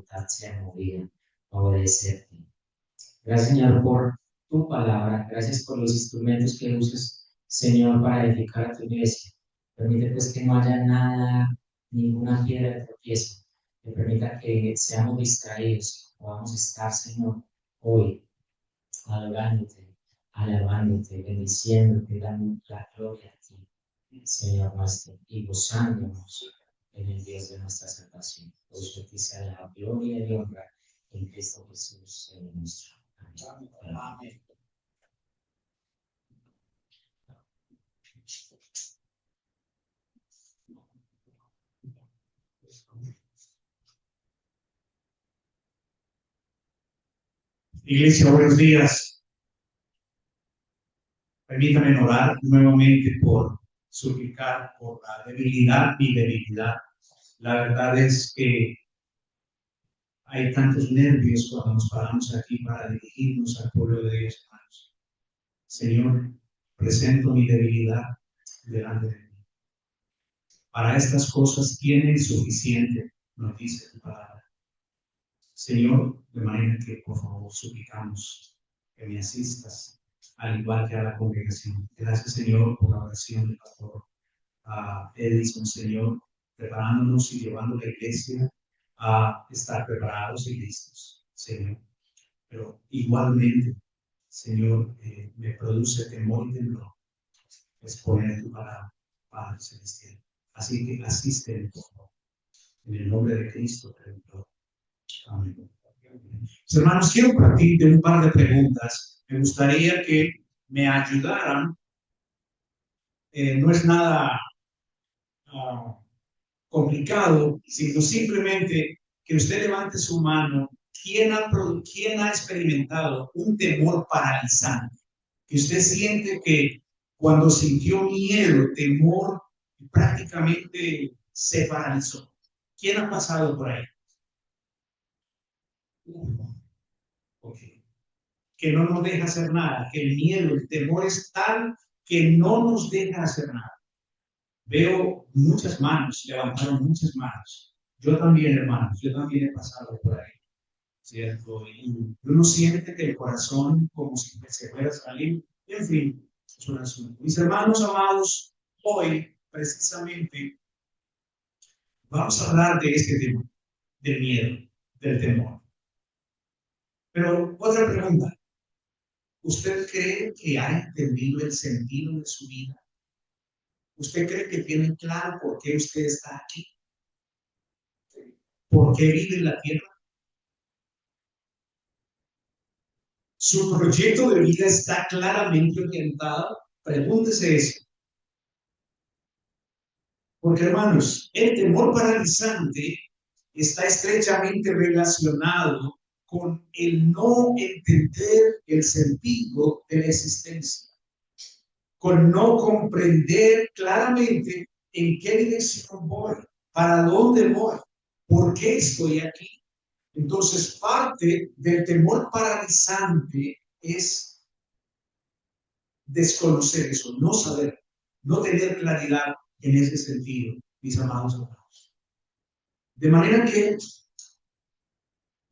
voluntad sea movida a obedecerte. Gracias, Señor, por tu palabra. Gracias por los instrumentos que usas, Señor, para edificar a tu iglesia. Permite pues que no haya nada, ninguna piedra de tropiezo que permita que seamos distraídos, podamos estar, Señor, hoy adorándote, alabándote, bendiciéndote, dando la gloria a ti, Señor nuestro, y gozándonos en el Dios de nuestra salvación. Por eso a ti sea la gloria y honra en Cristo Jesús, Señor nuestro. Amén. Amén. Iglesia, buenos días. Permítanme orar nuevamente por suplicar por la debilidad, mi debilidad. La verdad es que hay tantos nervios cuando nos paramos aquí para dirigirnos al pueblo de Dios, hermanos. Señor, presento mi debilidad delante de ti. Para estas cosas tienen suficiente, nos dice tu palabra. Señor, de manera que por favor suplicamos que me asistas, al igual que a la congregación. Gracias, Señor, por la oración del pastor Edison, Señor, preparándonos y llevando a la iglesia a estar preparados y listos, Señor. Pero igualmente, Señor, me produce temor y temblor exponer tu palabra, Padre Celestial. Así que asísteme, por favor. En el nombre de Cristo te imploro. Amén. Mis hermanos, quiero partir de un par de preguntas. Me gustaría que me ayudaran. No es nada complicado, sino simplemente que usted levante su mano. ¿Quién ha experimentado un temor paralizante? Que usted siente que cuando sintió miedo, temor, prácticamente se paralizó. ¿Quién ha pasado por ahí? Okay. Que no nos deja hacer nada, que el miedo, el temor es tal que no nos deja hacer nada. Veo muchas manos, levantaron muchas manos. Yo también, hermanos, yo también he pasado por ahí, ¿cierto? Y uno siente que el corazón como si se fuera a salir. En fin, es un asunto. Mis hermanos amados, hoy precisamente vamos a hablar de este tema, del miedo, del temor. Pero otra pregunta. ¿Usted cree que ha entendido el sentido de su vida? ¿Usted cree que tiene claro por qué usted está aquí? ¿Por qué vive en la tierra? ¿Su proyecto de vida está claramente orientado? Pregúntese eso. Porque, hermanos, el temor paralizante está estrechamente relacionado con el no entender el sentido de la existencia, con no comprender claramente en qué dirección voy, para dónde voy, por qué estoy aquí. Entonces, parte del temor paralizante es desconocer eso, no saber, no tener claridad en ese sentido, mis amados hermanos. De manera que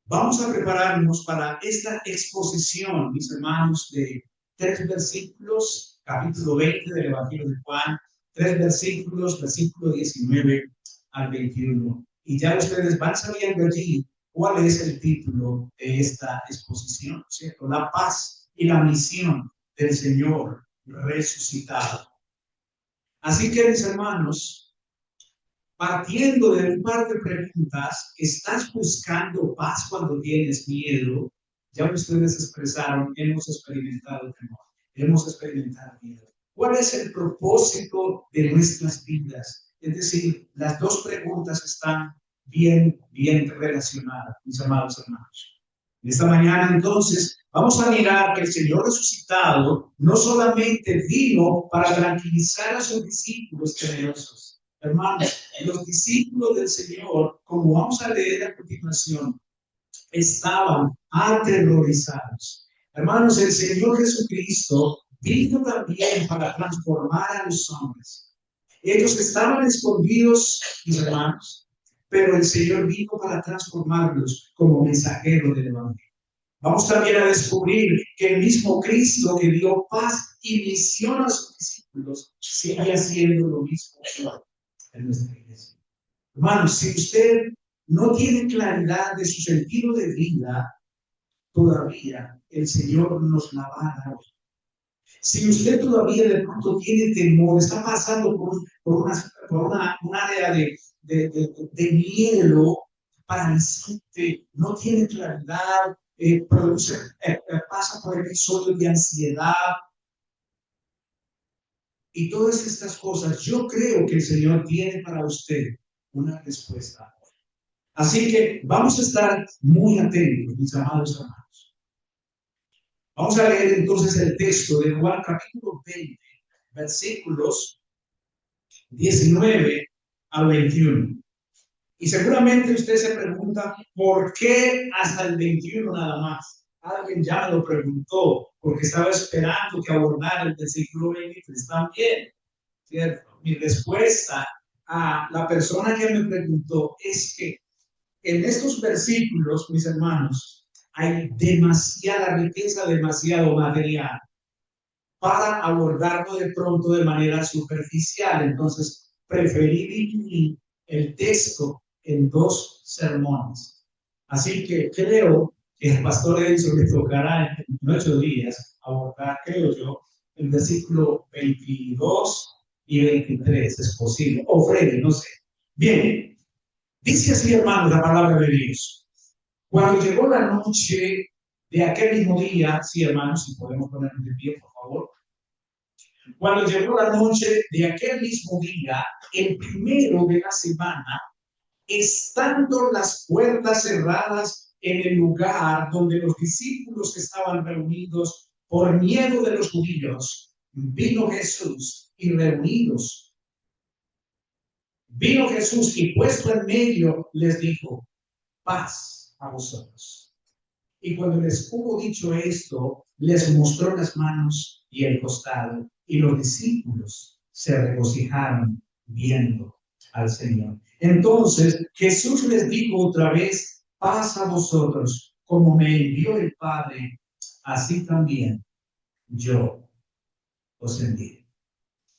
vamos a prepararnos para esta exposición, mis hermanos, de 3 versículos, capítulo 20 del Evangelio de Juan, 3 versículos, versículo 19 al 21. Y ya ustedes van sabiendo allí cuál es el título de esta exposición, ¿cierto? La paz y la misión del Señor resucitado. Así que, mis hermanos, partiendo de un par de preguntas, ¿estás buscando paz cuando tienes miedo? Ya ustedes expresaron, hemos experimentado temor, hemos experimentado miedo. ¿Cuál es el propósito de nuestras vidas? Es decir, las dos preguntas están bien relacionadas, mis amados hermanos. Esta mañana, entonces, vamos a mirar que el Señor resucitado no solamente vino para tranquilizar a sus discípulos temerosos. Hermanos, los discípulos del Señor, como vamos a leer a continuación, estaban aterrorizados. Hermanos, el Señor Jesucristo vino también para transformar a los hombres. Ellos estaban escondidos, mis hermanos, pero el Señor vino para transformarlos como mensajeros del Evangelio. Vamos también a descubrir que el mismo Cristo que dio paz y misión a sus discípulos sigue haciendo lo mismo en nuestra iglesia. Hermanos, si usted no tiene claridad de su sentido de vida, todavía el Señor nos la va a dar. Si usted todavía de pronto tiene temor, está pasando un área de miedo, paralizante, no tiene claridad, pasa por episodios de ansiedad y todas estas cosas, yo creo que el Señor tiene para usted una respuesta. Así que vamos a estar muy atentos, mis amados hermanos. Vamos a leer entonces el texto de Juan capítulo 20, versículos 19 al 21. Y seguramente usted se pregunta, ¿por qué hasta el 21 nada más? Alguien ya me lo preguntó, porque estaba esperando que abordara el versículo 23 también, ¿cierto? Mi respuesta a la persona que me preguntó es que en estos versículos, mis hermanos, hay demasiada riqueza, demasiado material para abordarlo de pronto de manera superficial. Entonces, preferí dividir el texto en dos sermones. Así que creo que el pastor Edison le tocará en 8 días abordar, creo yo, el versículo 22 y 23, es posible, o Freddy, no sé. Bien, dice así, hermanos, la palabra de Dios. Cuando llegó la noche de aquel mismo día, sí, hermanos, si podemos ponernos de pie, por favor. Cuando llegó la noche de aquel mismo día, el primero de la semana, estando las puertas cerradas en el lugar donde los discípulos estaban reunidos por miedo de los judíos, vino Jesús y reunidos. Vino Jesús y puesto en medio les dijo, paz a vosotros. Y cuando les hubo dicho esto, les mostró las manos y el costado, y los discípulos se regocijaron viendo al Señor. Entonces Jesús les dijo otra vez, paz a vosotros, como me envió el Padre, así también yo os envío.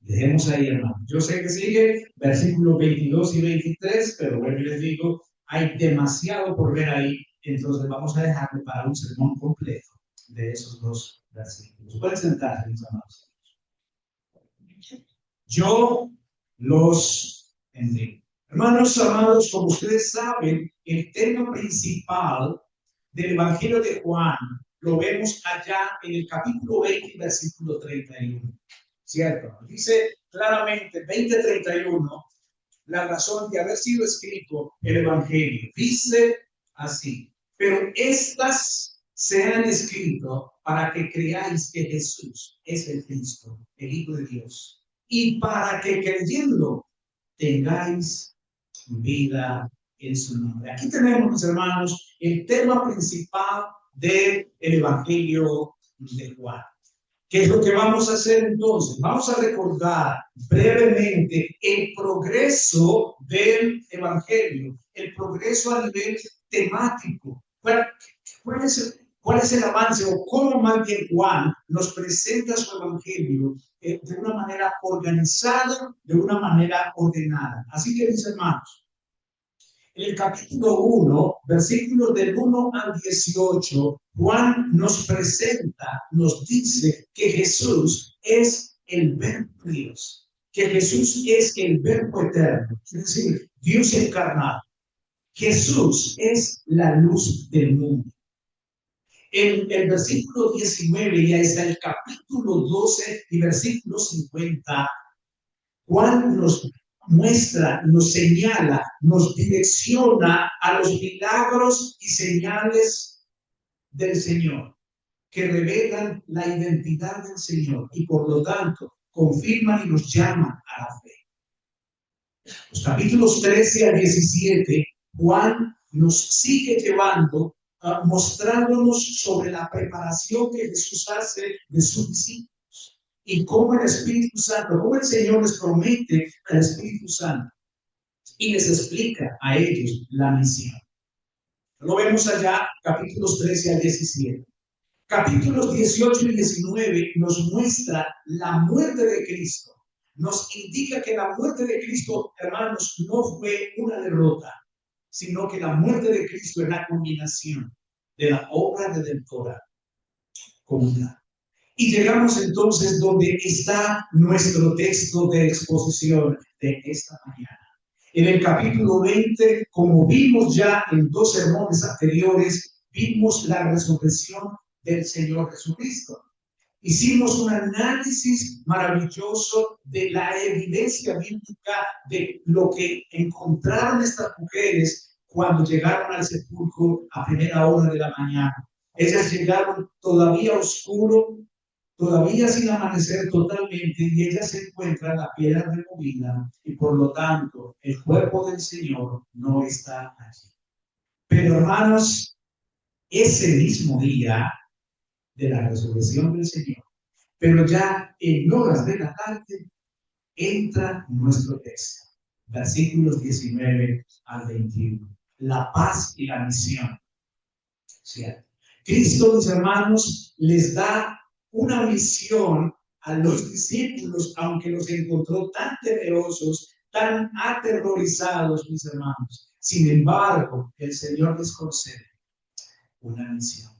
Dejemos ahí, hermano. Yo sé que sigue versículos 22 y 23, pero bueno, les digo, hay demasiado por ver ahí, entonces vamos a dejarlo para un sermón completo de esos dos versículos. Pueden sentarse, mis amados. Yo los envío. Hermanos amados, como ustedes saben, el tema principal del Evangelio de Juan lo vemos allá en el capítulo 20, versículo 31. ¿Cierto? Dice claramente 20:31 la razón de haber sido escrito el Evangelio. Dice así, pero estas se han escrito para que creáis que Jesús es el Cristo, el Hijo de Dios, y para que creyendo tengáis vida en su nombre. Aquí tenemos, mis hermanos, el tema principal del Evangelio de Juan. ¿Qué es lo que vamos a hacer entonces? Vamos a recordar brevemente el progreso del Evangelio, el progreso a nivel temático. ¿Cuál es el avance o cómo más bien Juan nos presenta su Evangelio de una manera organizada, de una manera ordenada? Así que, mis hermanos, en el capítulo 1, versículos del 1 al 18, Juan nos presenta, nos dice que Jesús es el Verbo de Dios, que Jesús es el Verbo eterno, es decir, Dios encarnado. Jesús es la luz del mundo. En el versículo 19 y hasta el capítulo 12 y versículo 50, Juan nos muestra, nos señala, nos direcciona a los milagros y señales del Señor, que revelan la identidad del Señor y por lo tanto confirman y nos llaman a la fe. Los capítulos 13 a 17, Juan nos sigue llevando, mostrándonos sobre la preparación que Jesús hace de sus discípulos. Y cómo el Espíritu Santo, cómo el Señor les promete al Espíritu Santo. y les explica a ellos la misión. Lo vemos allá, capítulos 13 al 17. Capítulos 18 y 19 nos muestra la muerte de Cristo. Nos indica que la muerte de Cristo, hermanos, no fue una derrota, sino que la muerte de Cristo es la culminación de la obra redentora común. Y llegamos entonces donde está nuestro texto de exposición de esta mañana. En el capítulo 20, como vimos ya en dos sermones anteriores, vimos la resurrección del Señor Jesucristo. Hicimos un análisis maravilloso de la evidencia bíblica de lo que encontraron estas mujeres cuando llegaron al sepulcro a primera hora de la mañana. Ellas llegaron todavía oscuro, todavía sin amanecer totalmente, y ellas se encuentran la piedra removida, y por lo tanto el cuerpo del Señor no está allí. Pero hermanos, ese mismo día de la resurrección del Señor, pero ya en horas de la tarde, entra nuestro texto, versículos 19 al 21. La paz y la misión. ¿Cierto? Cristo, mis hermanos, les da una misión a los discípulos, aunque los encontró tan temerosos, tan aterrorizados, mis hermanos. Sin embargo, el Señor les concede una misión.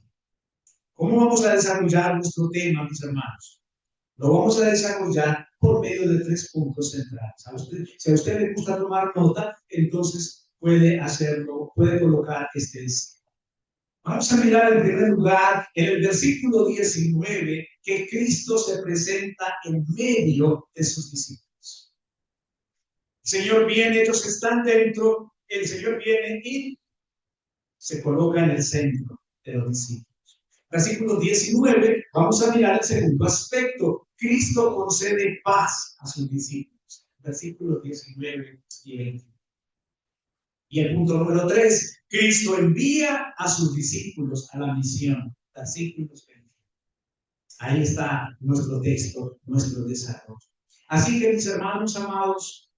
¿Cómo vamos a desarrollar nuestro tema, mis hermanos? Lo vamos a desarrollar por medio de 3 puntos centrales. Si a usted le gusta tomar nota, entonces puede hacerlo, puede colocar este deseo. Vamos a mirar en primer lugar en el versículo 19 que Cristo se presenta en medio de sus discípulos. El Señor viene, ellos están dentro, el Señor viene y se coloca en el centro de los discípulos. Versículo 19, vamos a mirar el segundo aspecto. Cristo concede paz a sus discípulos. Versículos 19 y 20. Y el punto número 3, Cristo envía a sus discípulos a la misión. Versículos 20. Ahí está nuestro texto, nuestro desarrollo. Así que, mis hermanos amados,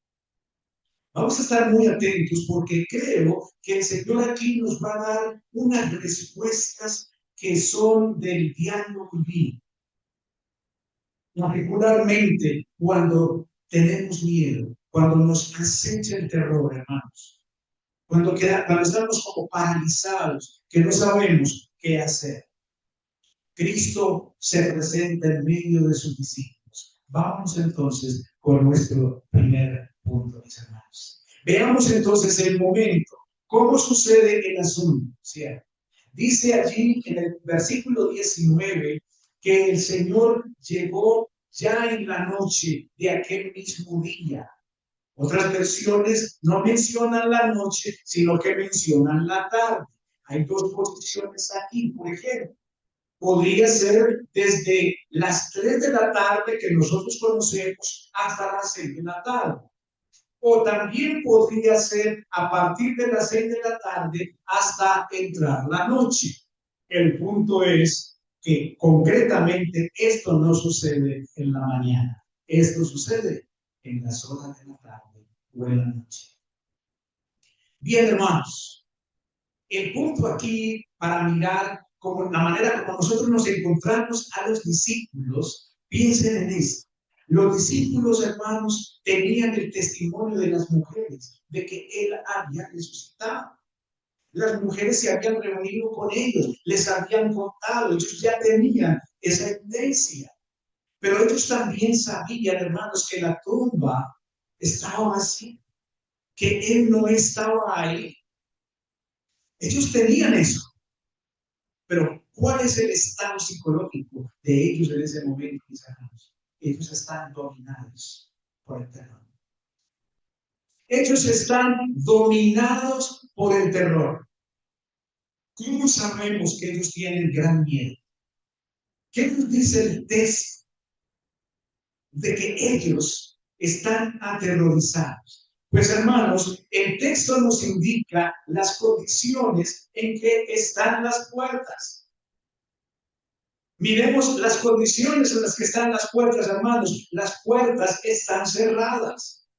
vamos a estar muy atentos porque creo que el Señor aquí nos va a dar unas respuestas que son del diálogo divino. Particularmente cuando tenemos miedo, cuando nos acecha el terror, hermanos. Cuando estamos como paralizados, que no sabemos qué hacer. Cristo se presenta en medio de sus discípulos. Vamos entonces con nuestro primer punto, mis hermanos. Veamos entonces el momento. ¿Cómo sucede el asunto? ¿Cierto? Dice allí en el versículo 19 que el Señor llegó ya en la noche de aquel mismo día. Otras versiones no mencionan la noche, sino que mencionan la tarde. Hay dos posiciones aquí, por ejemplo. Podría ser desde las 3 de la tarde que nosotros conocemos hasta las 6 de la tarde. O también podría ser a partir de las 6 de la tarde hasta entrar la noche. El punto es que concretamente esto no sucede en la mañana. Esto sucede en las horas de la tarde o en la noche. Bien, hermanos, el punto aquí para mirar como la manera como nosotros nos encontramos a los discípulos, piensen en esto. Los discípulos, hermanos, tenían el testimonio de las mujeres de que Él había resucitado. Las mujeres se habían reunido con ellos, les habían contado, ellos ya tenían esa evidencia. Pero ellos también sabían, hermanos, que la tumba estaba vacía, que Él no estaba ahí. Ellos tenían eso. Pero, ¿cuál es el estado psicológico de ellos en ese momento, mis hermanos? Ellos están dominados por el terror. Ellos están dominados por el terror. ¿Cómo sabemos que ellos tienen gran miedo? ¿Qué nos dice el texto de que ellos están aterrorizados? Pues hermanos, el texto nos indica las condiciones en que están las puertas. Miremos las condiciones en las que están las puertas, hermanos. Las puertas están cerradas.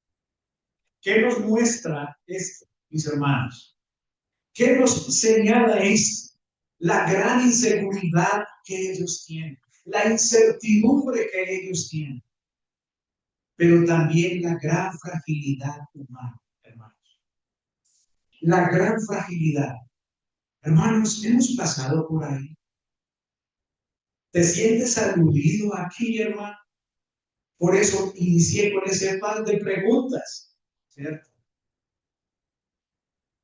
¿Qué nos muestra esto, mis hermanos? ¿Qué nos señala esto? La gran inseguridad que ellos tienen, la incertidumbre que ellos tienen, pero también la gran fragilidad humana, hermanos. La gran fragilidad. Hermanos, hemos pasado por ahí. ¿Te sientes aludido aquí, hermano? Por eso inicié con ese par de preguntas, ¿cierto?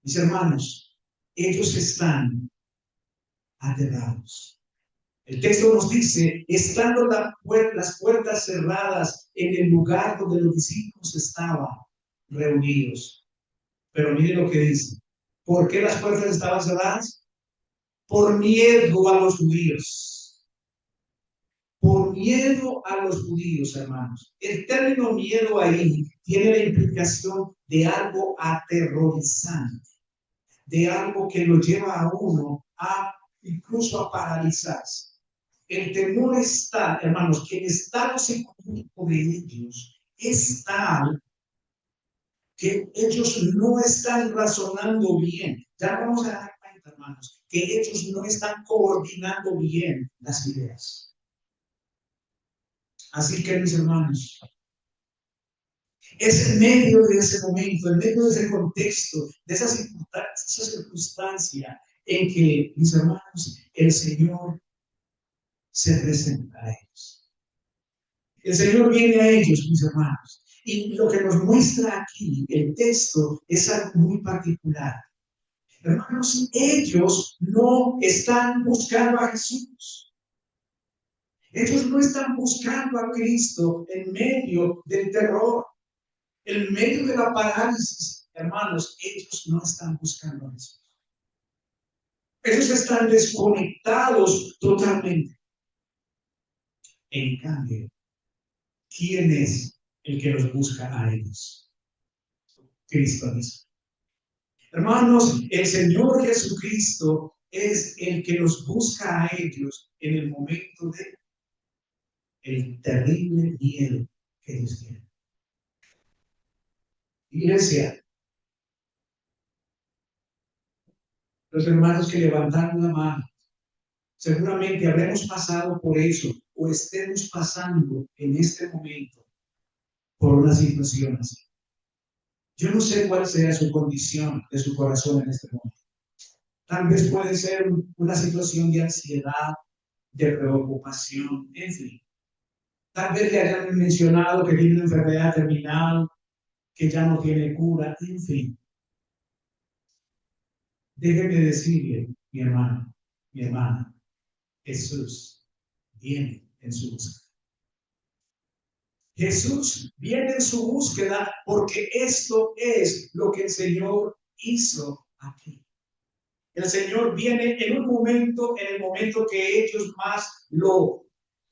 Mis hermanos, ellos están aterrados. El texto nos dice, estando las puertas cerradas en el lugar donde los discípulos estaban reunidos. Pero mire lo que dice. ¿Por qué las puertas estaban cerradas? Por miedo a los judíos. Por miedo a los judíos, hermanos. El término miedo ahí tiene la implicación de algo aterrorizante, de algo que lo lleva a uno a incluso a paralizarse. El temor está, hermanos, que el estado psicológico de ellos es tal que ellos no están razonando bien. Ya vamos a dar cuenta, hermanos, que ellos no están coordinando bien las ideas. Así que, mis hermanos, es en medio de ese momento, en medio de ese contexto, de esa circunstancia en que, mis hermanos, el Señor se presenta a ellos. El Señor viene a ellos, mis hermanos. Y lo que nos muestra aquí el texto es algo muy particular. Hermanos, ellos no están buscando a Jesús. Ellos no están buscando a Cristo en medio del terror, en medio de la parálisis. Hermanos, ellos no están buscando a Jesús. Ellos están desconectados totalmente. En cambio, ¿quién es el que los busca a ellos? Cristo mismo. Hermanos, el Señor Jesucristo es el que los busca a ellos en el momento de el terrible miedo que ellos tienen. Iglesia, los hermanos que levantaron la mano, seguramente habremos pasado por eso o estemos pasando en este momento por una situación así. Yo no sé cuál sea su condición de su corazón en este momento. Tal vez puede ser una situación de ansiedad, de preocupación, en fin. Tal vez le hayan mencionado que tiene una enfermedad terminal, que ya no tiene cura, en fin. Déjeme decirle, mi hermano, mi hermana, Jesús viene en su búsqueda. Jesús viene en su búsqueda porque esto es lo que el Señor hizo aquí. El Señor viene en un momento, en el momento que ellos más lo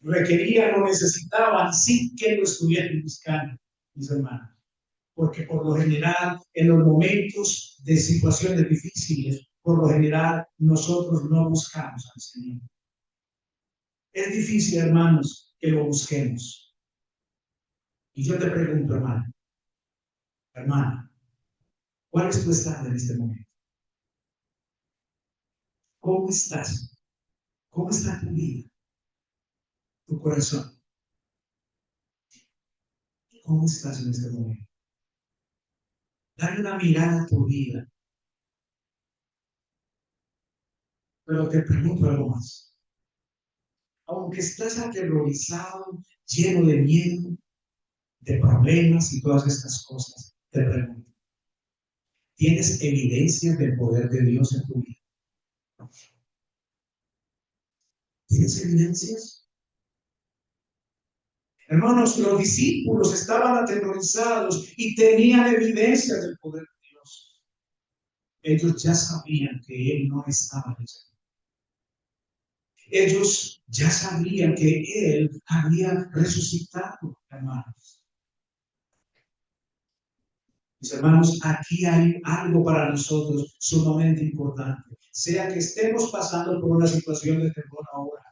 requerían o necesitaban, sin que lo estuvieran buscando, mis hermanos. Porque por lo general, en los momentos de situaciones difíciles, por lo general, nosotros no buscamos al Señor. Es difícil, hermanos, que lo busquemos. Y yo te pregunto, hermana, ¿cuál es tu estado en este momento? ¿Cómo estás? ¿Cómo está tu vida? Tu corazón. ¿Cómo estás en este momento? Dale una mirada a tu vida. Pero te pregunto algo más. Aunque estás aterrorizado, lleno de miedo, de problemas y todas estas cosas, te pregunto, ¿tienes evidencias del poder de Dios en tu vida? ¿Tienes evidencias? Hermanos, los discípulos estaban aterrorizados y tenían evidencias del poder de Dios. Ellos ya sabían que Él no estaba en ese mundo. Ellos ya sabían que Él había resucitado, hermanos. Mis hermanos, aquí hay algo para nosotros sumamente importante. Sea que estemos pasando por una situación de temor ahora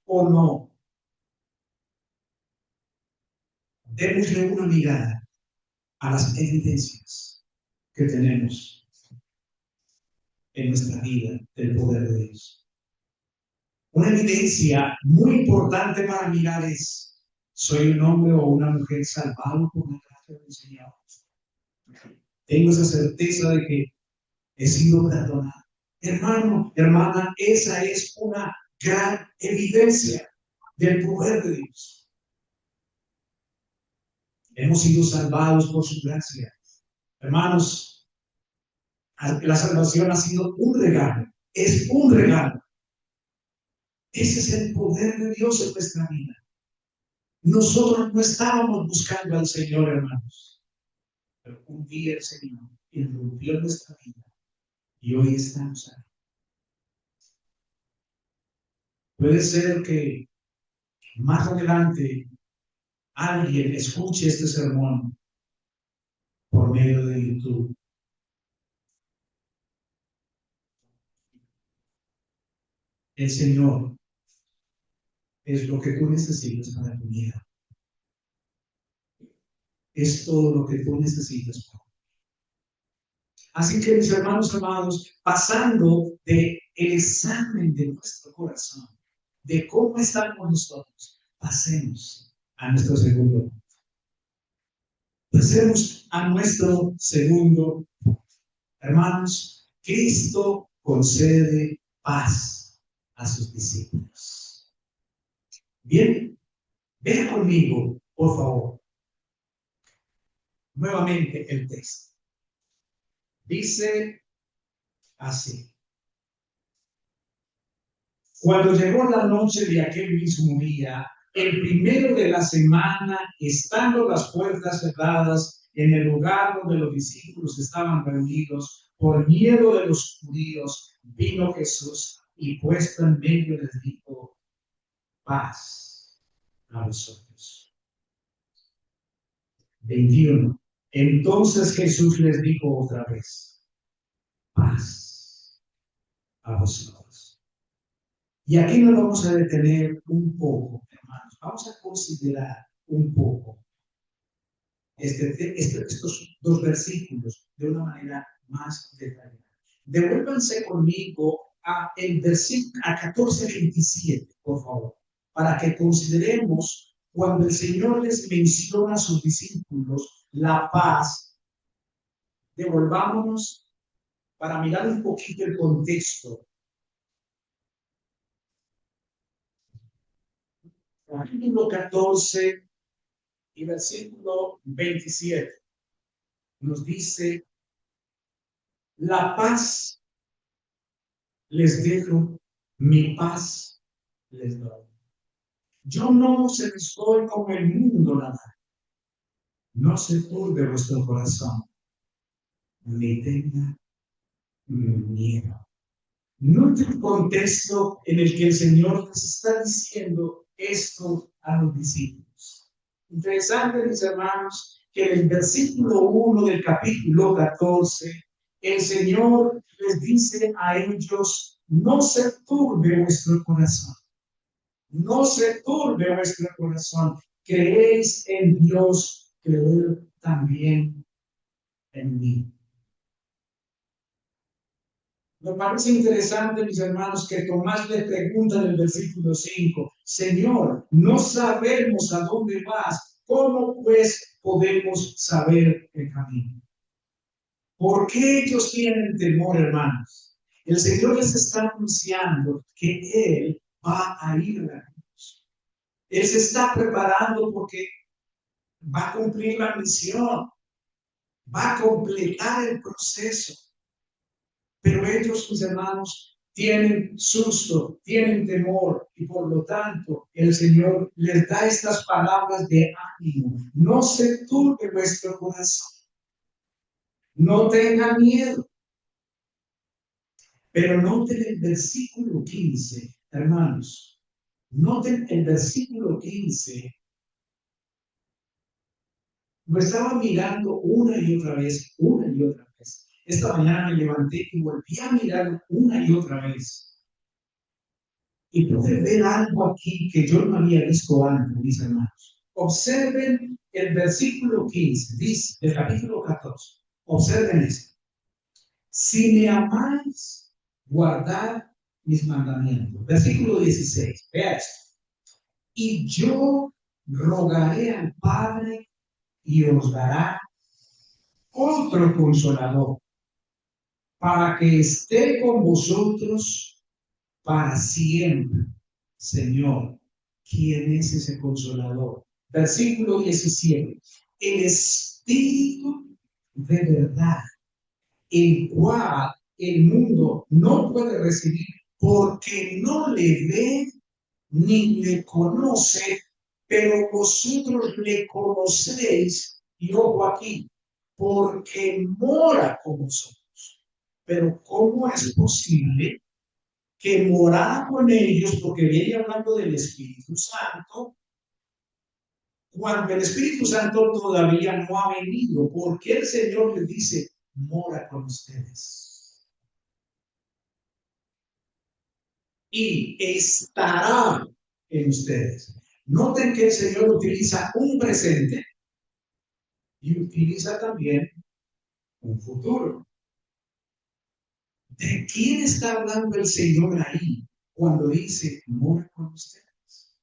o no, démosle una mirada a las evidencias que tenemos en nuestra vida del poder de Dios. Una evidencia muy importante para mirar es: ¿soy un hombre o una mujer salvado por la gracia del Señor? Tengo esa certeza de que he sido perdonado. Hermano, hermana, esa es una gran evidencia del poder de Dios. Hemos sido salvados por su gracia. Hermanos, la salvación ha sido un regalo, es un regalo. Ese es el poder de Dios en nuestra vida. Nosotros no estábamos buscando al Señor, hermanos, pero un día el Señor irrumpió nuestra vida y hoy estamos aquí. Puede ser que más adelante alguien escuche este sermón por medio de YouTube. El Señor es lo que tú necesitas para tu vida. Es todo lo que tú necesitas para tu vida. Así que, mis hermanos amados, pasando del examen de nuestro corazón, de cómo estamos nosotros, pasemos a nuestro segundo punto. Pasemos a nuestro segundo punto. Hermanos, Cristo concede paz a sus discípulos. Bien, vean conmigo, por favor, nuevamente el texto. Dice así: cuando llegó la noche de aquel mismo día, el primero de la semana, estando las puertas cerradas en el lugar donde los discípulos estaban reunidos, por miedo de los judíos, vino Jesús y puesto en medio les dijo: paz a vosotros. 21. Entonces Jesús les dijo otra vez: paz a vosotros. Y aquí nos vamos a detener un poco, hermanos. Vamos a considerar un poco estos dos versículos de una manera más detallada. Devuélvanse conmigo el versículo a 14:27, por favor, para que consideremos cuando el Señor les menciona a sus discípulos la paz. Devolvámonos para mirar un poquito el contexto. Capítulo 14 y versículo 27 nos dice: la paz les dejo, mi paz les doy. Yo no se les doy como el mundo la da. No se turbe vuestro corazón, ni tenga miedo. Note el contexto en el que el Señor les está diciendo esto a los discípulos. Interesante, mis hermanos, que en el versículo 1 del capítulo 14, el Señor les dice a ellos: no se turbe vuestro corazón. No se turbe vuestro corazón. Creéis en Dios, creed también en mí. Me parece interesante, mis hermanos, que Tomás le pregunta en el versículo 5: Señor, no sabemos a dónde vas, ¿cómo pues podemos saber el camino? ¿Por qué ellos tienen temor, hermanos? El Señor les está anunciando que Él va a ir a la cruz. Él se está preparando porque va a cumplir la misión, va a completar el proceso. Pero ellos, mis hermanos, tienen susto, tienen temor, y por lo tanto el Señor les da estas palabras de ánimo: no se turbe vuestro corazón, no tengan miedo. Pero noten el versículo 15, hermanos, noten el versículo 15. Lo estaba mirando una y otra vez, una y otra vez. Esta mañana me levanté y volví a mirar una y otra vez. Y pude ver algo aquí que yo no había visto antes, mis hermanos. Observen el versículo 15, dice, del capítulo 14. Observen esto. Si me amáis, guardad mis mandamientos. Versículo 16. Vea esto. Y yo rogaré al Padre y os dará otro consolador para que esté con vosotros para siempre. Señor, ¿quién es ese consolador? Versículo 17. El Espíritu de verdad, el cual el mundo no puede recibir porque no le ve ni le conoce, pero vosotros le conocéis, y ojo aquí, porque mora con vosotros. Pero ¿cómo es posible que morara con ellos, porque viene hablando del Espíritu Santo, cuando el Espíritu Santo todavía no ha venido? Porque el Señor les dice, mora con ustedes y estará en ustedes. Noten que el Señor utiliza un presente y utiliza también un futuro. ¿De quién está hablando el Señor ahí cuando dice, mora con ustedes?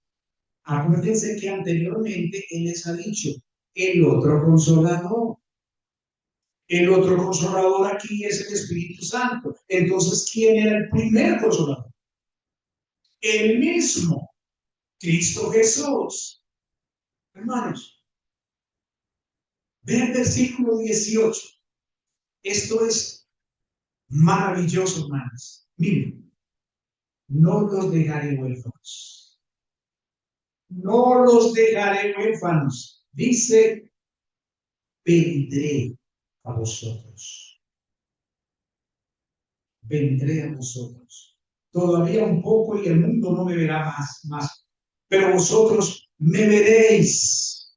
Acuérdense que anteriormente Él les ha dicho, el otro consolador. El otro consolador aquí es el Espíritu Santo. Entonces, ¿quién era el primer consolador? El mismo, Cristo Jesús. Hermanos, vean el versículo 18. Esto es maravilloso, hermanos. Miren, no los dejaré huérfanos. No los dejaré huérfanos. Dice, vendré a vosotros. Vendré a vosotros. Todavía un poco y el mundo no me verá más. Pero vosotros me veréis.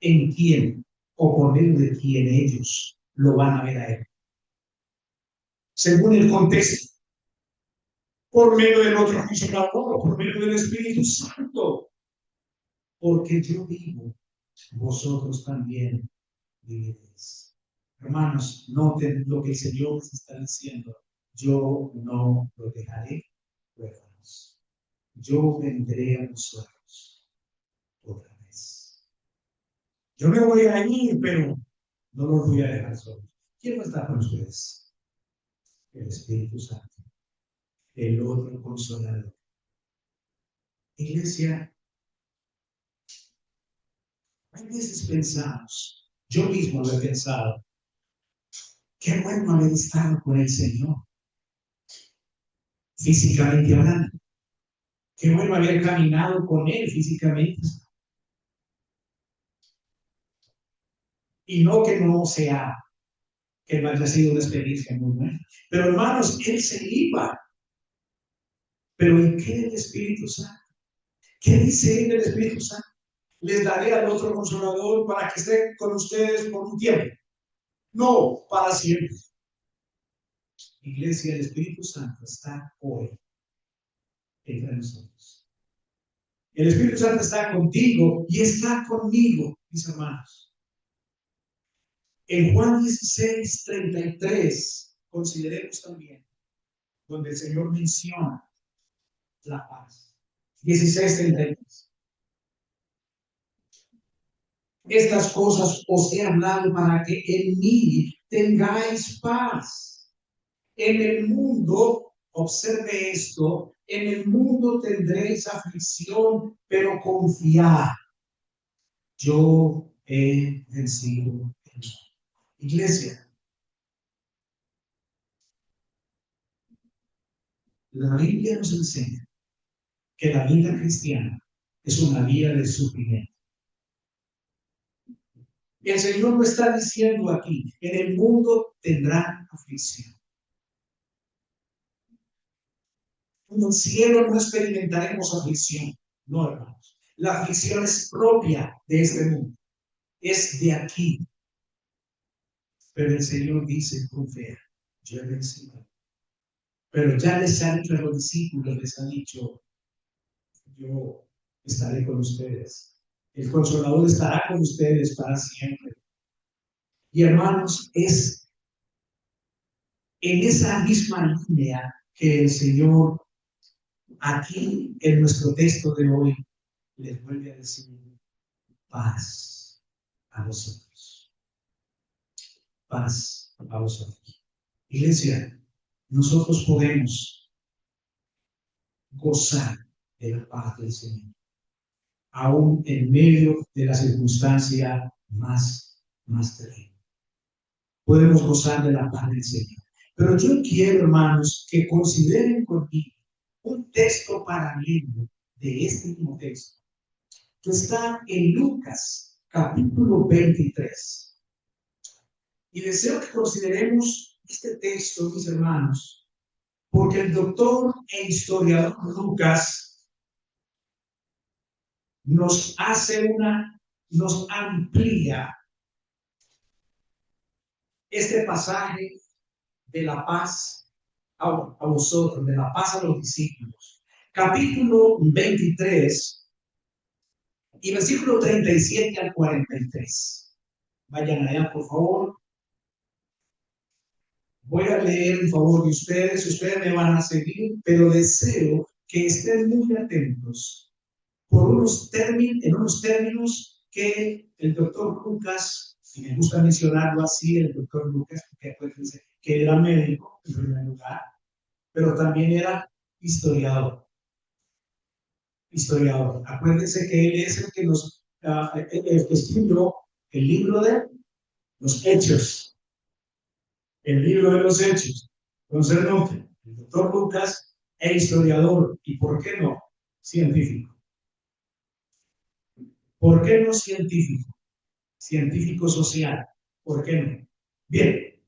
¿En quién? O por medio de quién ellos lo van a ver a él. Según el contexto. Por medio del otro consolador, por medio del Espíritu Santo. Porque yo vivo, vosotros también viviréis. Hermanos, noten lo que el Señor les está diciendo. Yo no lo dejaré huérfanos. Yo vendré a vosotros otra vez. Yo me voy a ir, pero no los voy a dejar solos. ¿Quién va a estar con ustedes? El Espíritu Santo, el otro consolador. Iglesia, hay veces pensamos, yo mismo lo he pensado, qué bueno haber estado con el Señor, físicamente hablando. Qué bueno haber caminado con Él físicamente. Y no que no sea, que no haya sido una experiencia muy buena. Pero hermanos, Él se iba. Pero ¿y qué del Espíritu Santo? ¿Qué dice Él del Espíritu Santo? Les daré al otro consolador para que esté con ustedes por un tiempo. No, para siempre. Iglesia, el Espíritu Santo está hoy entre nosotros. El Espíritu Santo está contigo y está conmigo, mis hermanos. En Juan 16:33, consideremos también, donde el Señor menciona la paz. 16:33. Estas cosas os he hablado para que en mí tengáis paz. En el mundo, observe esto, en el mundo tendréis aflicción, pero confiad. Yo he vencido el mundo. Iglesia, la Biblia nos enseña que la vida cristiana es una vida de sufrimiento. Y el Señor lo está diciendo aquí, en el mundo tendrán aflicción. En el cielo no experimentaremos aflicción, no, hermanos. La aflicción es propia de este mundo, es de aquí. Pero el Señor dice, confía, yo he vencido. Pero ya les ha dicho a los discípulos, les ha dicho, yo estaré con ustedes El Consolador estará con ustedes para siempre. Y hermanos, es en esa misma línea que el Señor aquí en nuestro texto de hoy les vuelve a decir paz a vosotros. Paz a vosotros. Iglesia, nosotros podemos gozar de la paz del Señor, aún en medio de la circunstancia más terrible. Podemos gozar de la paz del Señor. Pero yo quiero, hermanos, que consideren conmigo un texto paralelo de este mismo texto, que está en Lucas, capítulo 23. Y deseo que consideremos este texto, mis hermanos, porque el doctor e historiador Lucas nos amplía este pasaje de la paz a vosotros, de la paz a los discípulos. Capítulo 23 y versículo 37 al 43. Vayan allá, por favor. Voy a leer en favor de ustedes me van a seguir, pero deseo que estén muy atentos por en unos términos que el doctor Lucas, si me gusta mencionarlo así, el doctor Lucas, porque acuérdense que era médico en primer lugar, pero también era historiador. Acuérdense que él es el que nos escribió el libro de los Hechos. El libro de los Hechos. Entonces, no, el doctor Lucas es historiador. ¿Y por qué no? Científico. ¿Por qué no científico? Científico social. ¿Por qué no? Bien.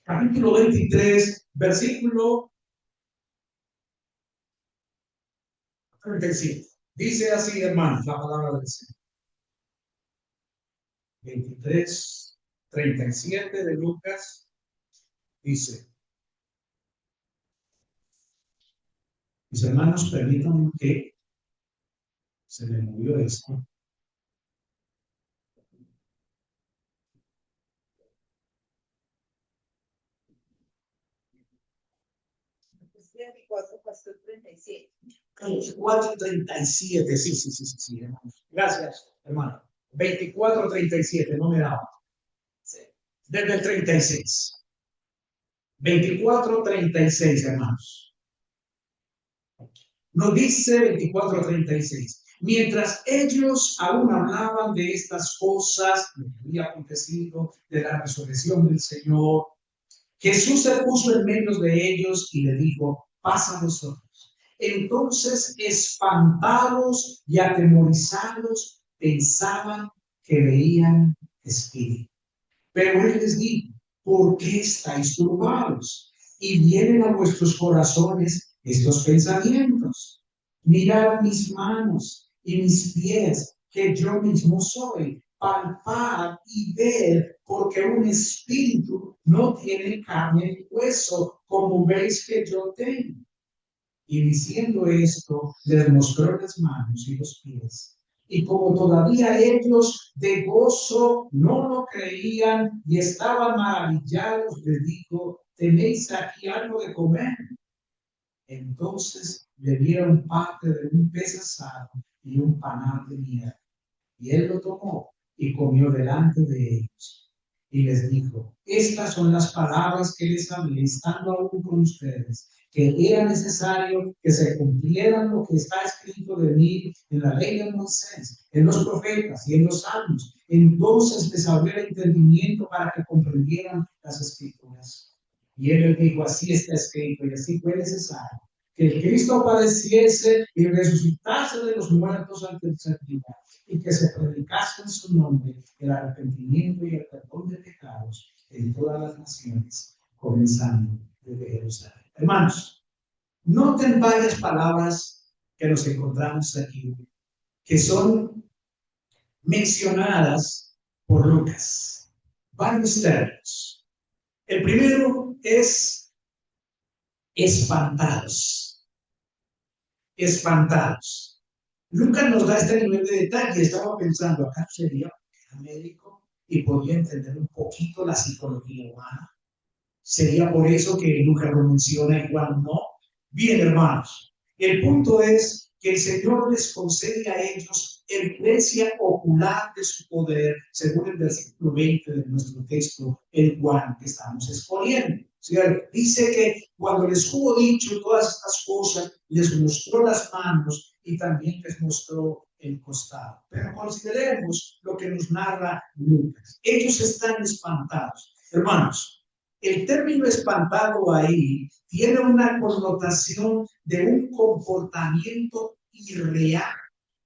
Capítulo 23, versículo 37. Dice así, hermanos, la palabra del Señor. 23, 37 de Lucas. Dice, mis hermanos, permítanme que se me movió esto. Sí, 4:37, sí, hermanos. Gracias, hermano. 24:37, no me daba. Desde el 36. 24:36, hermanos. Nos dice 24:36. Mientras ellos aún hablaban de estas cosas, lo que había acontecido, de la resurrección del Señor, Jesús se puso en medio de ellos y le dijo, pasa a vosotros. Entonces, espantados y atemorizados, pensaban que veían espíritu. Pero él les dijo, ¿por qué estáis turbados? Y vienen a vuestros corazones estos pensamientos. Mirad mis manos y mis pies, que yo mismo soy. Palpad y ved, porque un espíritu no tiene carne y hueso, como veis que yo tengo. Y diciendo esto, les mostró las manos y los pies. Y como todavía ellos de gozo no lo creían y estaban maravillados, les dijo, ¿tenéis aquí algo de comer? Entonces le dieron parte de un pez asado y un panal de miel. Y él lo tomó y comió delante de ellos. Y les dijo, estas son las palabras que les hablé estando aún con ustedes, que era necesario que se cumplieran lo que está escrito de mí en la ley de Moisés, en los profetas y en los salmos. Entonces les abrió el entendimiento para que comprendieran las escrituras. Y él les dijo, así está escrito y así fue necesario que el Cristo padeciese y resucitase de los muertos al tercer día, y que se predicase en su nombre el arrepentimiento y el perdón de pecados en todas las naciones, comenzando desde Jerusalén. Hermanos, noten varias palabras que nos encontramos aquí, que son mencionadas por Lucas. Varios términos. El primero es espantados. Espantados. Lucas nos da este nivel de detalle. Estaba pensando, acá sería que era médico y podía entender un poquito la psicología humana. Sería por eso que Lucas lo menciona y Juan no. Bien, hermanos, el punto es que el Señor les concede a ellos evidencia ocular de su poder, según el versículo 20 de nuestro texto, el Juan que estamos exponiendo. ¿Cierto? Dice que cuando les hubo dicho todas estas cosas, les mostró las manos y también les mostró el costado. Pero consideremos lo que nos narra Lucas. Ellos están espantados. Hermanos, el término espantado ahí tiene una connotación de un comportamiento irreal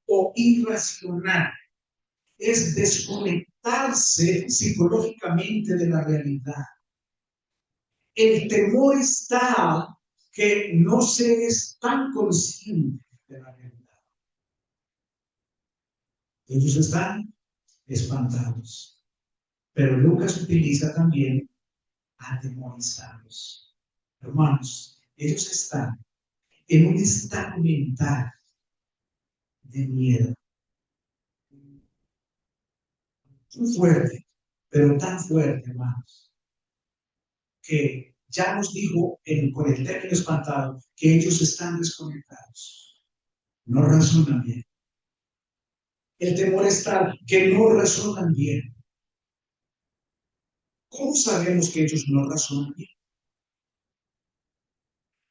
o irracional. Es desconectarse psicológicamente de la realidad. El temor es tal que no se es tan consciente de la realidad. Ellos están espantados. Pero Lucas utiliza también atemorizados. Hermanos, ellos están en un estado mental de miedo. Muy fuerte, pero tan fuerte, hermanos, que ya nos dijo con el término espantado que ellos están desconectados. No razonan bien. El temor es tal que no razonan bien. ¿Cómo sabemos que ellos no razonan bien?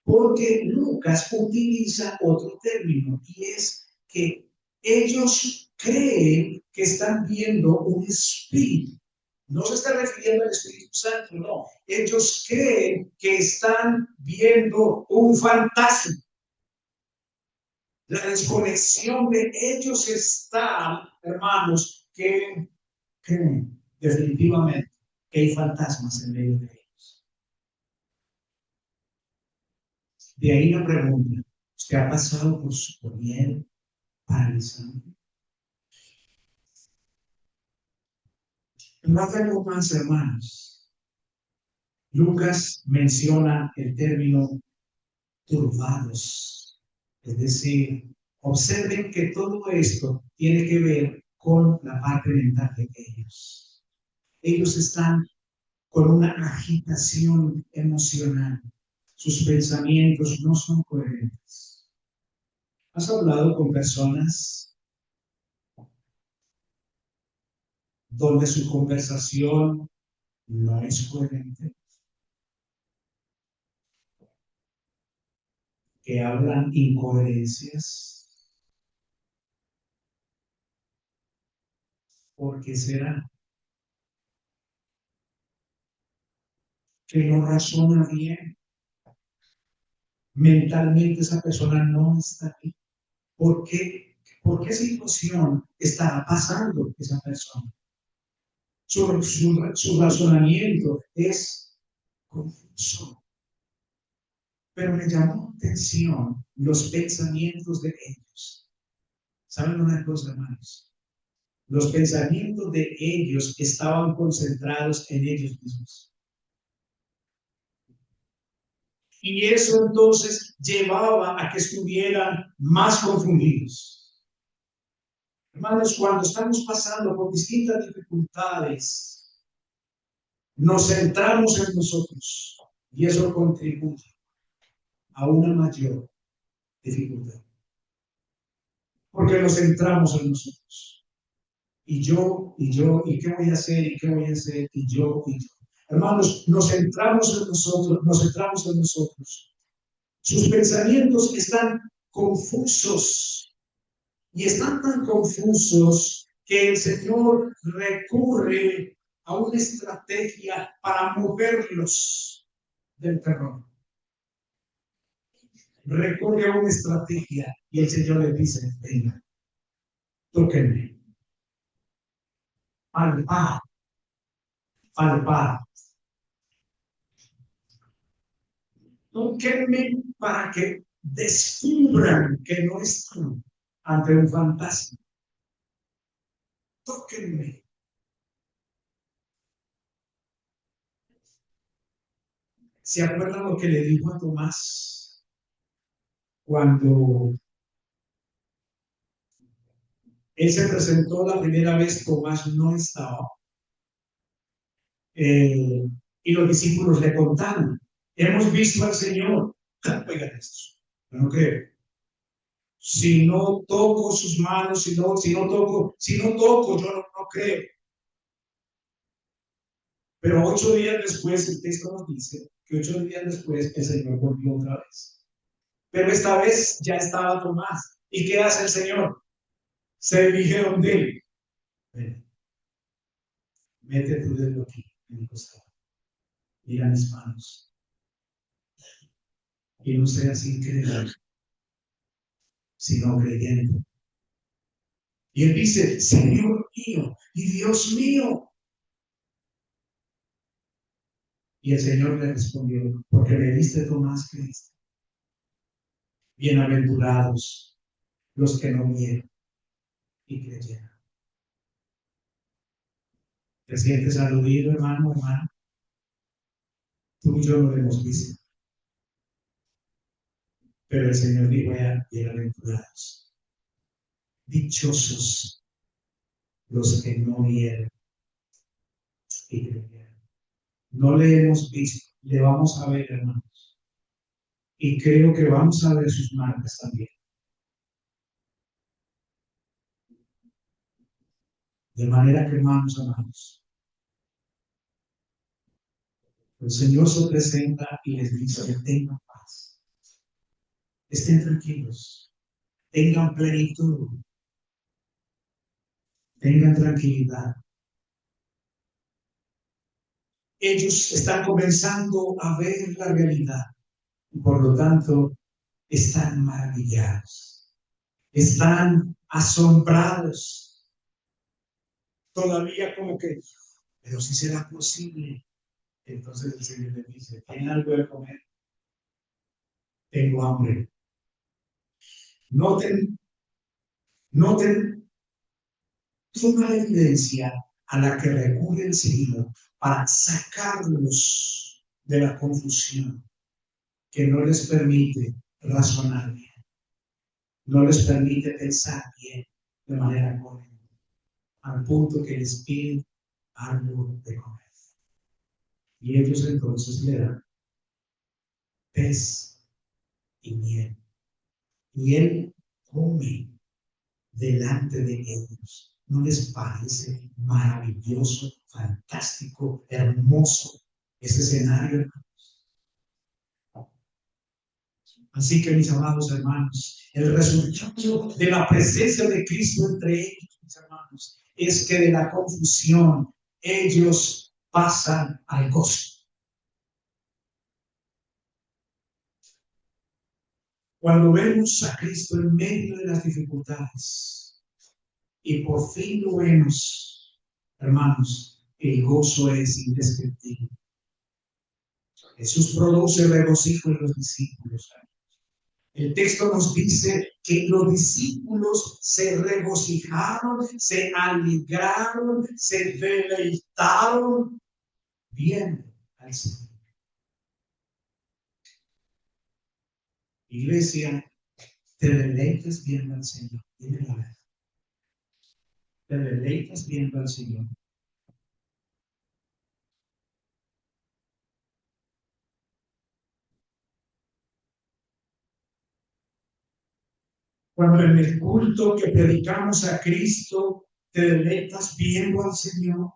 Porque Lucas utiliza otro término y es que ellos creen que están viendo un espíritu. No se está refiriendo al Espíritu Santo, no. Ellos creen que están viendo un fantasma. La desconexión de ellos está, hermanos, que creen definitivamente que hay fantasmas en medio de ellos. De ahí la pregunta, ¿usted ha pasado por miedo paralizante? No algo más, hermanos. Lucas menciona el término turbados. Es decir, observen que todo esto tiene que ver con la parte mental de ellos. Ellos están con una agitación emocional. Sus pensamientos no son coherentes. ¿Has hablado con personas donde su conversación no es coherente? Que hablan incoherencias. ¿Por qué será? Que no razona bien. Mentalmente esa persona no está bien. ¿Por qué? ¿Por qué situación estará pasando esa persona? Su razonamiento es confuso. Pero me llamó atención los pensamientos de ellos. ¿Saben una cosa, hermanos? Los pensamientos de ellos estaban concentrados en ellos mismos. Y eso entonces llevaba a que estuvieran más confundidos. Hermanos, cuando estamos pasando por distintas dificultades, nos centramos en nosotros y eso contribuye a una mayor dificultad. Porque nos centramos en nosotros. ¿Y qué voy a hacer? ¿Y qué voy a hacer? Y yo. Hermanos, nos centramos en nosotros. Sus pensamientos están confusos y están tan confusos que el Señor recurre a una estrategia para moverlos del terror. Recurre a una estrategia y el Señor le dice, venga, tóquenme, palpar, palpar. Tóquenme para que descubran que no están ante un fantasma. Tóquenme. ¿Se acuerdan lo que le dijo a Tomás cuando Él se presentó la primera vez, Tomás no estaba, eh, y los discípulos le contaron, hemos visto al Señor. Oigan esto, yo no creo. Si no toco sus manos, si no toco, yo no creo. Pero 8 días después, el texto nos dice que 8 días después el Señor volvió otra vez. Pero esta vez ya estaba Tomás. ¿Y qué hace el Señor? Se dirige donde él. Ven, mete tu dedo aquí, en mi costado. Mira mis manos. Y no seas incrédulo, sino creyente. Y él dice, Señor mío y Dios mío. Y el Señor le respondió, porque me diste Tomás, creíste. Bienaventurados los que no vieron y creyeron. ¿Te sientes aludido, hermano, hermano? Tú y yo no lo hemos visto. Pero el Señor dijo, bienaventurados, dichosos los que no vieron y creyeron. No le hemos visto, le vamos a ver, hermanos. Y creo que vamos a ver sus marcas también. De manera que, hermanos amados, el Señor se presenta y les dice que tengan paz, estén tranquilos, tengan plenitud, tengan tranquilidad. Ellos están comenzando a ver la realidad y por lo tanto están maravillados, están asombrados, todavía como que, pero si será posible. Entonces el Señor le dice, ¿tienen algo de comer? Tengo hambre. Noten, noten toda la evidencia a la que recurre el Señor para sacarlos de la confusión que no les permite razonar bien, no les permite pensar bien de manera correcta, al punto que les piden algo de comer. Y ellos entonces le dan pez y miel. Y él come delante de ellos. ¿No les parece maravilloso, fantástico, hermoso ese escenario? Así que, mis amados hermanos, el resultado de la presencia de Cristo entre ellos, mis hermanos, es que de la confusión ellos pasan al gozo. Cuando vemos a Cristo en medio de las dificultades y por fin lo vemos, hermanos, el gozo es indescriptible. Jesús produce regocijo en los discípulos. El texto nos dice que los discípulos se regocijaron, se alegraron, se deleitaron bien al Señor. Iglesia, te deleitas viendo al Señor. Dime la verdad. Te deleitas viendo al Señor. Cuando en el culto que predicamos a Cristo, te deleitas viendo al Señor.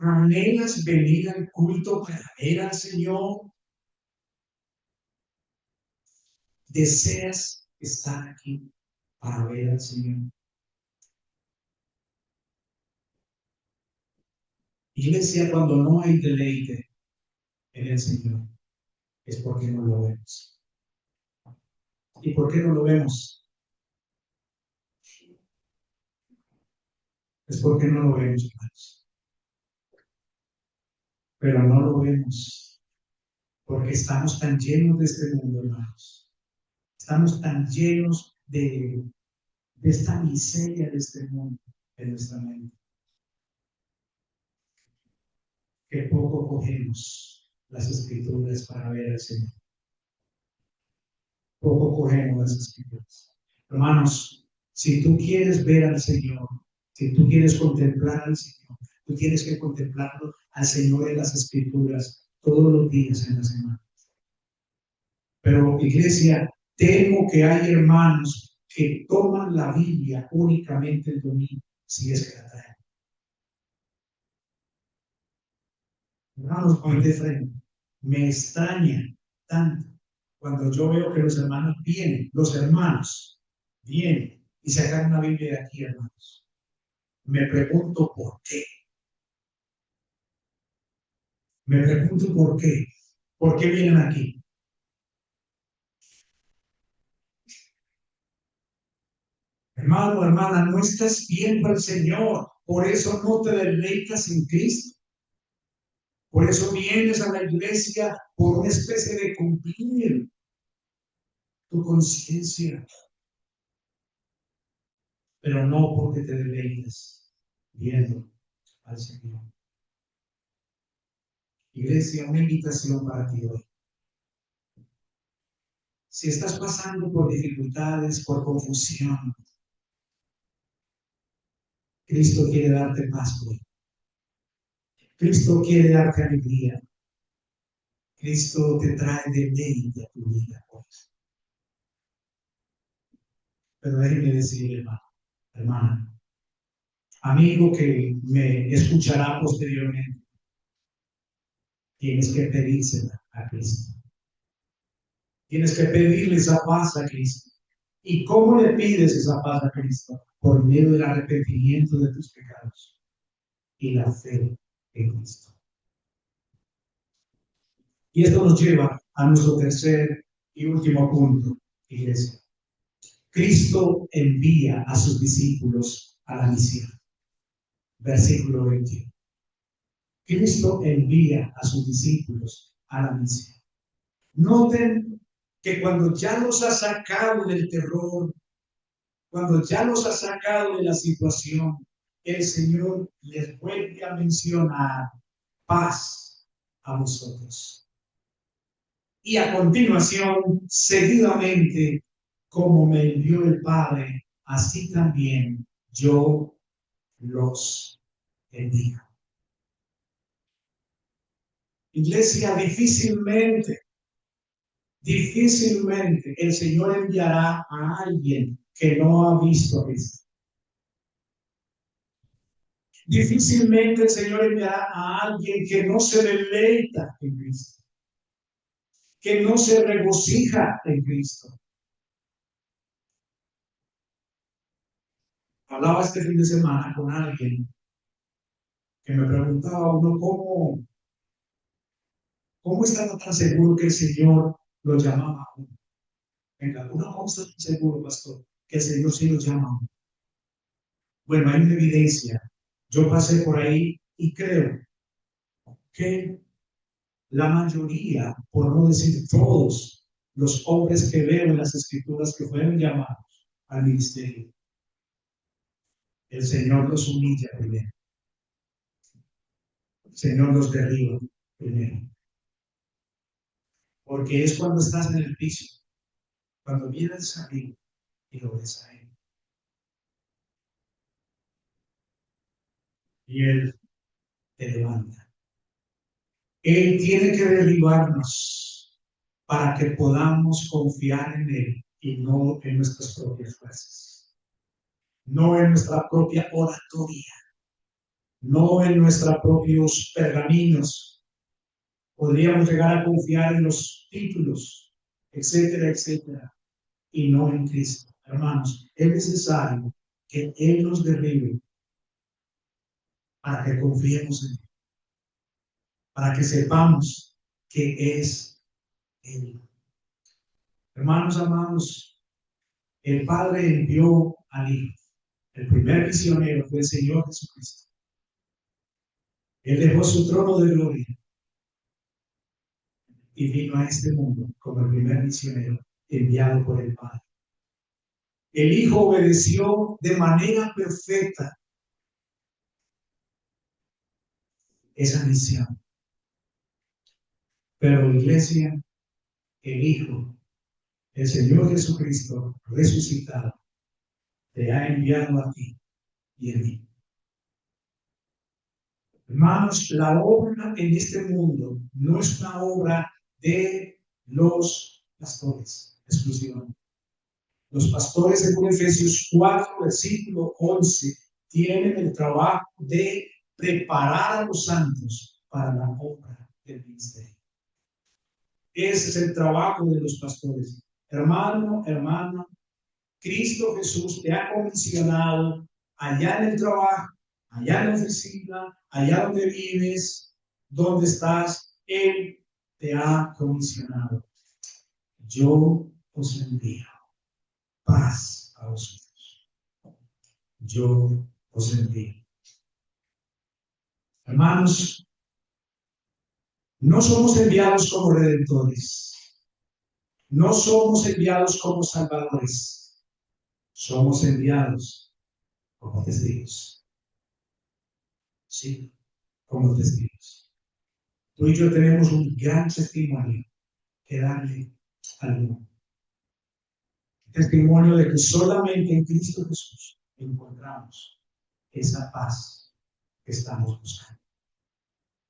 Anhelas venir al culto para ver al Señor. Deseas estar aquí para ver al Señor. Iglesia, cuando no hay deleite en el Señor, es porque no lo vemos. ¿Y por qué no lo vemos? Es porque no lo vemos, hermanos. Pero no lo vemos porque estamos tan llenos de este mundo, hermanos. Estamos tan llenos de esta miseria de este mundo en nuestra mente, que poco cogemos las escrituras para ver al Señor. poco cogemos las escrituras. Hermanos, si tú quieres ver al Señor, si tú quieres contemplar al Señor, tú tienes que contemplarlo al Señor en las escrituras todos los días en la semana. Pero iglesia, temo que hay hermanos que toman la Biblia únicamente el domingo, si es que la traen. Hermanos, hoy de frente, me extraña tanto cuando yo veo que los hermanos vienen y sacan una Biblia de aquí, hermanos. Me pregunto por qué. Me pregunto por qué. ¿Por qué vienen aquí? Hermano, hermana, no estás viendo al Señor. Por eso no te deleitas en Cristo. Por eso vienes a la iglesia por una especie de cumplir tu conciencia. Pero no porque te deleitas viendo al Señor. Iglesia, una invitación para ti hoy. Si estás pasando por dificultades, por confusión, Cristo quiere darte paz hoy. Cristo quiere darte alegría. Cristo te trae deleite a tu vida hoy. Pero déjeme decirle, hermano, hermana, amigo que me escuchará posteriormente, tienes que pedírsela a Cristo. Tienes que pedirle esa paz a Cristo. ¿Y cómo le pides esa paz a Cristo? Por medio del arrepentimiento de tus pecados y la fe en Cristo. Y esto nos lleva a nuestro tercer y último punto, iglesia. Cristo envía a sus discípulos a la misión. Versículo 21. Cristo envía a sus discípulos a la misión. Noten que cuando ya los ha sacado del terror, cuando ya los ha sacado de la situación, el Señor les vuelve a mencionar paz a vosotros. Y a continuación, seguidamente, como me envió el Padre, así también yo los envío. Iglesia, difícilmente el Señor enviará a alguien que no ha visto a Cristo. Difícilmente el Señor enviará a alguien que no se deleita en Cristo, que no se regocija en Cristo. Hablaba este fin de semana con alguien que me preguntaba uno cómo estaba tan seguro que el Señor lo llamaba a uno. Venga, uno cómo está tan seguro, pastor, que el Señor sí lo llama a uno. Bueno, hay una evidencia. Yo pasé por ahí y creo que la mayoría, por no decir todos, los hombres que veo en las escrituras que fueron llamados al ministerio, el Señor los humilla primero. El Señor los derriba primero. Porque es cuando estás en el piso, cuando vienes a mí y lo ves a Él. Y Él te levanta. Él tiene que derribarnos para que podamos confiar en Él y no en nuestras propias fuerzas, no en nuestra propia oratoria, no en nuestros propios pergaminos. Podríamos llegar a confiar en los títulos, etcétera, etcétera, y no en Cristo. Hermanos, es necesario que Él nos derribe para que confiemos en Él, para que sepamos que es Él. Hermanos amados, el Padre envió al Hijo. El primer misionero fue el Señor Jesucristo. Él dejó su trono de gloria y vino a este mundo como el primer misionero enviado por el Padre. El Hijo obedeció de manera perfecta esa misión. Pero la iglesia, el Hijo El Señor Jesucristo resucitado te ha enviado a ti y a mí. Hermanos, la obra en este mundo no es una obra de los pastores exclusivamente. Los pastores, según Efesios 4, versículo 11, tienen el trabajo de preparar a los santos para la obra del ministerio. Ese es el trabajo de los pastores. Hermano, hermana, Cristo Jesús te ha comisionado allá en el trabajo, allá en la oficina, allá donde vives, donde estás. Él te ha comisionado. Yo os envío paz a vosotros. Yo os envío. Hermanos, no somos enviados como redentores. No somos enviados como salvadores. Somos enviados como testigos. Sí, como testigos. Tú y yo tenemos un gran testimonio que darle al mundo. Testimonio de que solamente en Cristo Jesús encontramos esa paz que estamos buscando.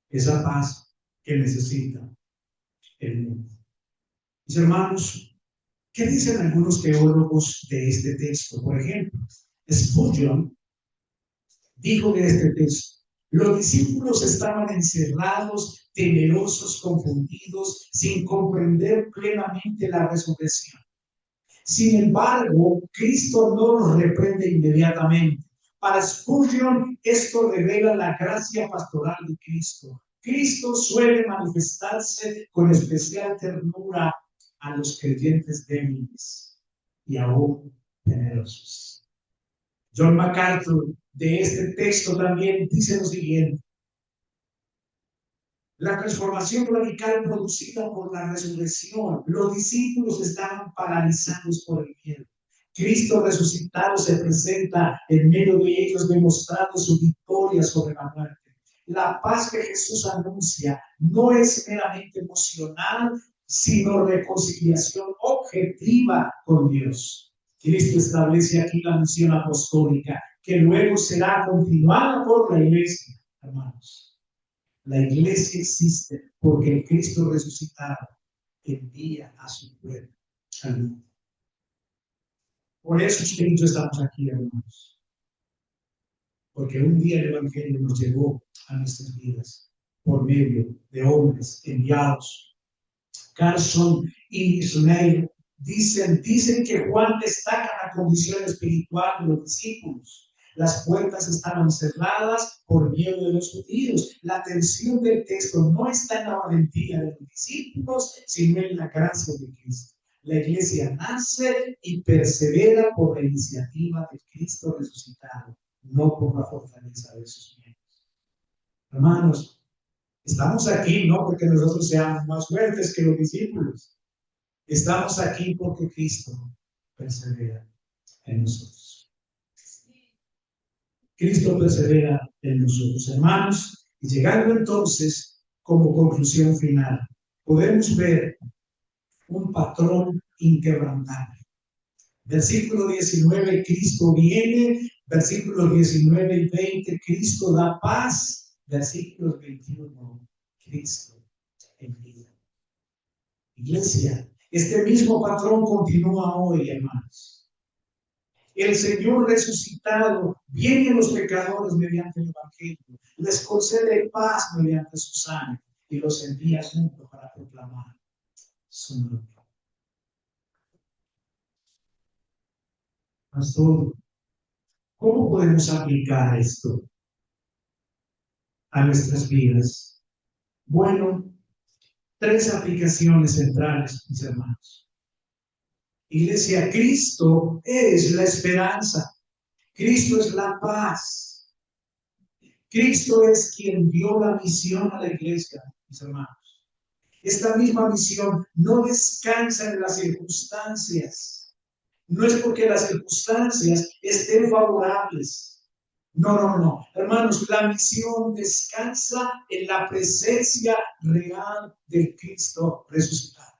Esa paz que necesita el mundo. Mis hermanos, ¿qué dicen algunos teólogos de este texto? Por ejemplo, Spurgeon dijo de este texto: los discípulos estaban encerrados, temerosos, confundidos, sin comprender plenamente la resurrección. Sin embargo, Cristo no los reprende inmediatamente. Para Spurgeon, esto revela la gracia pastoral de Cristo. Cristo suele manifestarse con especial ternura a los creyentes débiles y aún temerosos. John MacArthur de este texto también dice lo siguiente: la transformación radical producida por la resurrección, los discípulos estaban paralizados por el miedo. Cristo resucitado se presenta en medio de ellos, demostrando su victoria sobre la muerte. La paz que Jesús anuncia no es meramente emocional, sino reconciliación objetiva con Dios. Cristo establece aquí la misión apostólica, que luego será continuada por la iglesia, hermanos. La iglesia existe porque el Cristo resucitado envía a su pueblo al mundo. Por eso usted y yo estamos aquí, hermanos. Porque un día el Evangelio nos llegó a nuestras vidas por medio de hombres enviados. Carson y Ismael dicen que Juan destaca la condición espiritual de los discípulos. Las puertas estaban cerradas por miedo de los judíos. La atención del texto no está en la valentía de los discípulos, sino en la gracia de Cristo. La iglesia nace y persevera por la iniciativa de Cristo resucitado, no por la fortaleza de sus miembros. Hermanos, estamos aquí no porque nosotros seamos más fuertes que los discípulos. Estamos aquí porque Cristo persevera en nosotros. Cristo persevera en nosotros, hermanos. Y llegando entonces, como conclusión final, podemos ver un patrón inquebrantable. Versículo 19, Cristo viene. Versículos 19 y 20, Cristo da paz. Versículos 21, Cristo envía. Iglesia, este mismo patrón continúa hoy, hermanos. El Señor resucitado viene a los pecadores mediante el Evangelio, les concede paz mediante su sangre y los envía juntos para proclamar su nombre. Pastor, ¿cómo podemos aplicar esto a nuestras vidas? Bueno, tres aplicaciones centrales, mis hermanos. Iglesia, Cristo es la esperanza. Cristo es la paz. Cristo es quien dio la misión a la iglesia, mis hermanos. Esta misma misión no descansa en las circunstancias. No es porque las circunstancias estén favorables. No. Hermanos, la misión descansa en la presencia real del Cristo resucitado.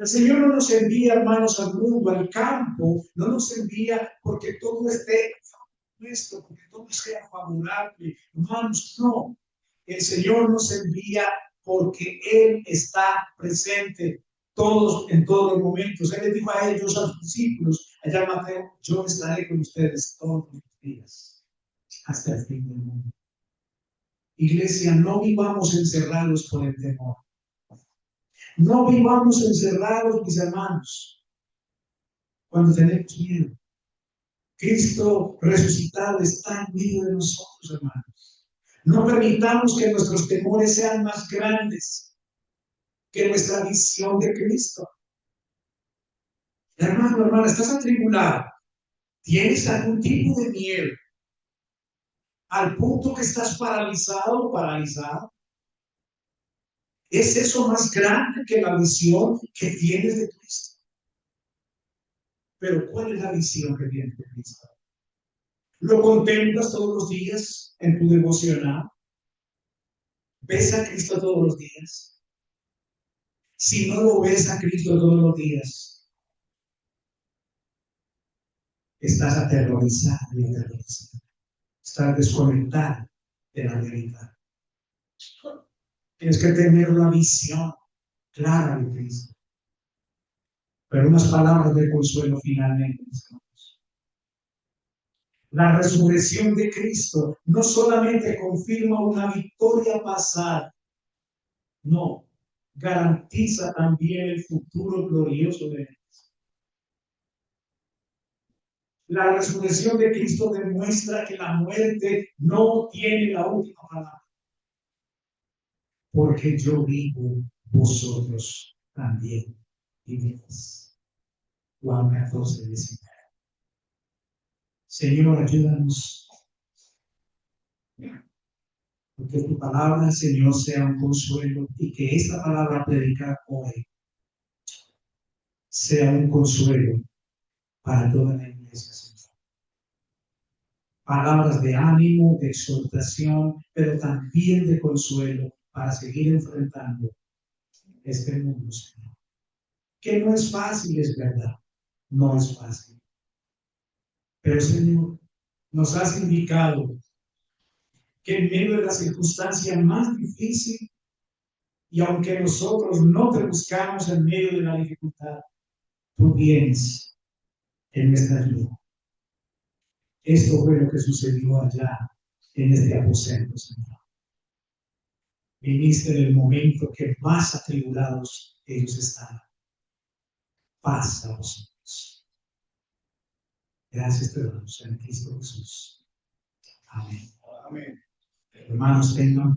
El Señor no nos envía, hermanos, al mundo, al campo, no nos envía porque todo esté nuestro, porque todo sea favorable. Hermanos, no. El Señor nos envía porque Él está presente en todos los momentos. Él les dijo a ellos, a sus discípulos, allá en Mateo, yo estaré con ustedes todos los días, hasta el fin del mundo. Iglesia, no vivamos encerrados por el temor. No vivamos encerrados, mis hermanos, cuando tenemos miedo. Cristo resucitado está en medio de nosotros, hermanos. No permitamos que nuestros temores sean más grandes que nuestra visión de Cristo. Hermano, hermana, estás atribulado. ¿Tienes algún tipo de miedo? Al punto que estás paralizado o paralizado. ¿Es eso más grande que la visión que tienes de Cristo? Pero ¿cuál es la visión que tienes de Cristo? ¿Lo contemplas todos los días en tu devocional? ¿Ves a Cristo todos los días? Si no lo ves a Cristo todos los días, estás aterrorizado y aterrorizado. Estás desconectado de la realidad. Tienes que tener una visión clara de Cristo. Pero unas palabras de consuelo finalmente. La resurrección de Cristo no solamente confirma una victoria pasada, no, garantiza también el futuro glorioso de Él. La resurrección de Cristo demuestra que la muerte no tiene la última palabra. Porque yo vivo, vosotros también viviréis. Juan 14, 19. Señor, ayúdanos. Que tu palabra, Señor, sea un consuelo y que esta palabra predicada hoy sea un consuelo para toda la iglesia, Señor. Palabras de ánimo, de exhortación, pero también de consuelo para seguir enfrentando este mundo, Señor. Que no es fácil, es verdad, no es fácil. Pero, Señor, nos has indicado que en medio de la circunstancia más difícil, y aunque nosotros no te buscamos en medio de la dificultad, tú vienes en nuestra ayuda. Esto fue lo que sucedió allá en este aposento, Señor. Viniste en el momento que más atribulados ellos estaban. Paz a vosotros. Gracias te damos en Cristo Jesús. Amén. Amén. Hermanos, tengan